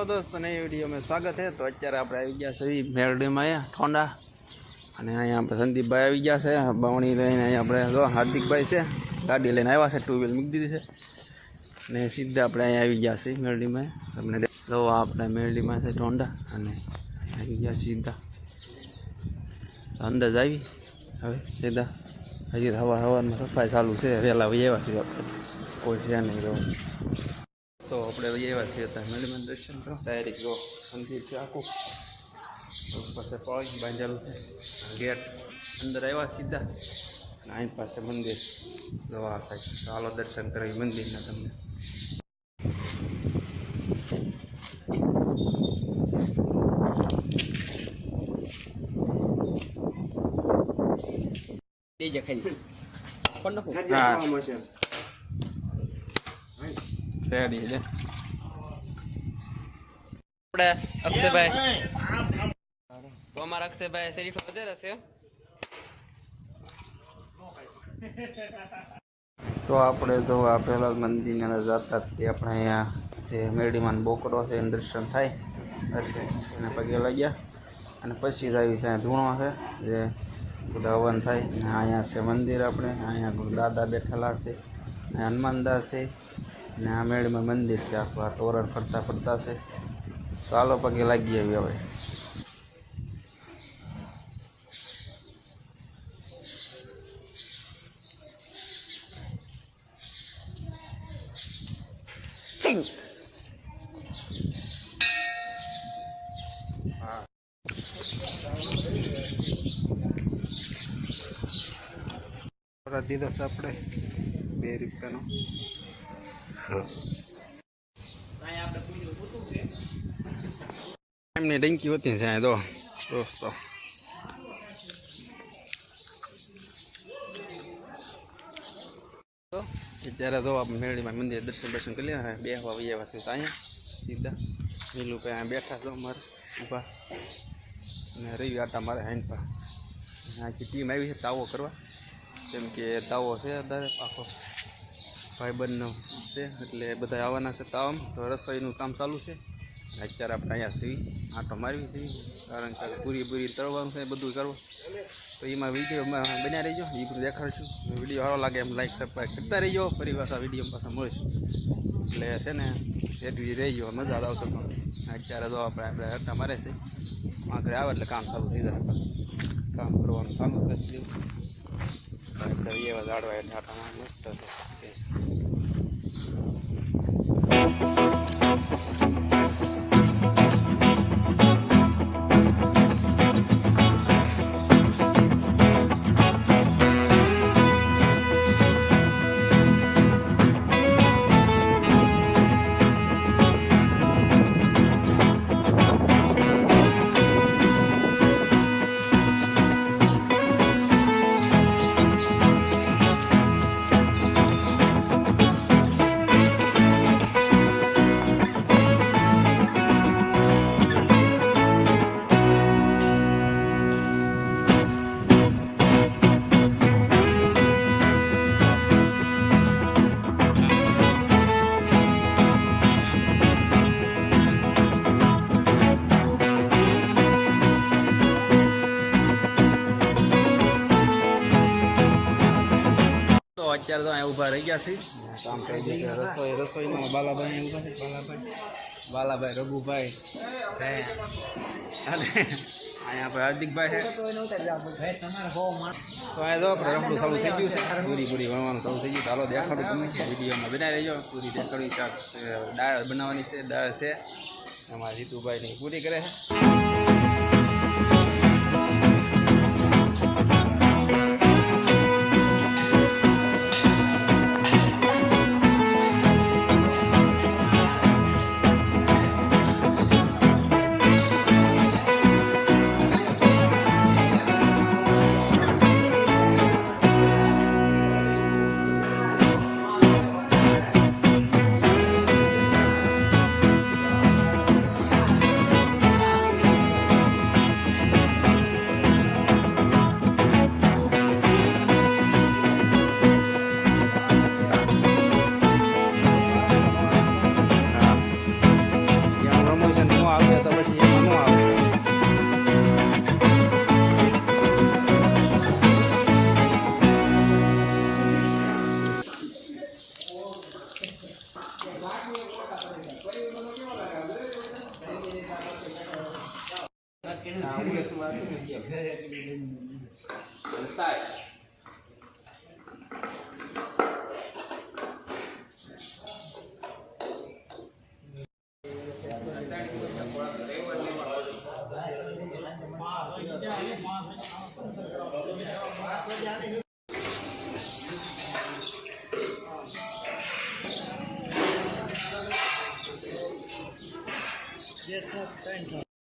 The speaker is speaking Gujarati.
दोस्तों नई वीडियो में स्वागत है। तो अत्यारे આપણે આવી ગયા છે મેરડીમાં અહીંયા ઠોંડા અને અહીંયા આપણે સંદીપભાઈ આવી ગયા છે બાવણી લઈને। અહીંયા આપણે જો હાર્દિકભાઈ છે ગાડી લઈને આવ્યા છે, ટુ વ્હીલ મૂકી દીધી છે ને સીધા આપણે અહીંયા આવી ગયા છે મેરડીમાં। તમને જો આપણે મેરડીમાં છે ઠોંડા અને આવી ગયા સીધા અંદર આવી। હવે સીધા હજી હવામાં સફાઈ ચાલુ છે, વહેલા આવ્યા છે આપણે, કોઈ છે નહીં। તો આપણે એવા છીએ ત્યાં મેળીમાં દર્શન કરો ડાયરેક્ટ જો મંદિર છે આખું, પાસે પાણી બાંધેલું છે, ગેટ અંદર આવ્યા સીધા અને અહીં પાસે મંદિર જોવા સાહેબ। ચાલો દર્શન કરાવી મંદિરના તમને। રેડી છે આપણે અક્ષયભાઈ, તો અમારા અક્ષયભાઈ શરીફ વધારે છે। તો આપણે જો આ પહેલા મંદિરની અંદર જતા તે આપણે અહીંયા જે મેરડીમાં બોકડો છે એને દર્શન થાય, દર્શન એને પગે લાગ્યા અને પછી જ આવી છે ધૂણો છે જે બધા હવન થાય। અને અહીંયા છે મંદિર, આપણે અહીંયા દાદા બેઠેલા છે, હનુમાનદાસ છે ને આ મેળમાં મંદિર છે આખું, આ તોરણ ફરતા ફરતા છે। ચાલો પગે લાગી આવી હવે। દીધો છે આપણે 2 રૂપિયાનો। એમની ડંકી હોતી છે દો દોસ્તો। તો અત્યારે જો આપણે મેળીમાં મંદિર દર્શન કરી લે, બેહવા વૈયા છે અહીંયા સીધા નીલું પે અહીંયા બેઠા છો મારે ઊભા અને રવિ આટા મારે હાઈન પર આખી ટીમ આવી છે તાવો કરવા, કેમ કે તાવો છે અત્યારે આખો ભાઈબંધનો છે એટલે બધા આવવાના છે તાવામાં। તો રસોઈનું કામ ચાલુ છે અત્યારે આપણે અહીંયા સીવી આંટો મારવી છે, કારણ કે પૂરી તળવાનું છે બધું કરવું। તો એમાં વિડીયોમાં બન્યા રહીજો, એ બધું દેખાડશું। વિડીયો સારો લાગે એમ લાઈક સબસ્ક્રાઈબ કરતા રહીજો, ફરી પાછા વિડીયો પાછા મળીશું એટલે છે ને એથી રહીજો, મજા આવશે। પણ અત્યારે જો આપણે આંટા મારે છે, આખરે આવે એટલે કામ ચાલુ થઈ જાય, પાછું કામ કરવાનું ચાલુ કરી દેવું। એવા ઝાડવા એટલે આટામાં મસ્ત છે। અત્યારે તો અહીંયા ઊભા રહી ગયા છે, કામ કરી દીધું રસોઈમાં બાલાભાઈ ઊભા છે, બાલાભાઈ રઘુભાઈ અને અહીંયા આપણે હાર્દિકભાઈ છે। તો અહીંયા જો આપણે રમડું ચાલુ થઈ ગયું છે, પૂરી વણવાનું ચાલુ થઈ ગયું। ચાલો દેખાડું તમે વિડીયોમાં બનાવી રહીજો, પૂરી દેખાડવી દાળ બનાવવાની છે, દાળ છે એમાં જીતુભાઈની પૂરી કરે છે। Yes, sir. Thank you.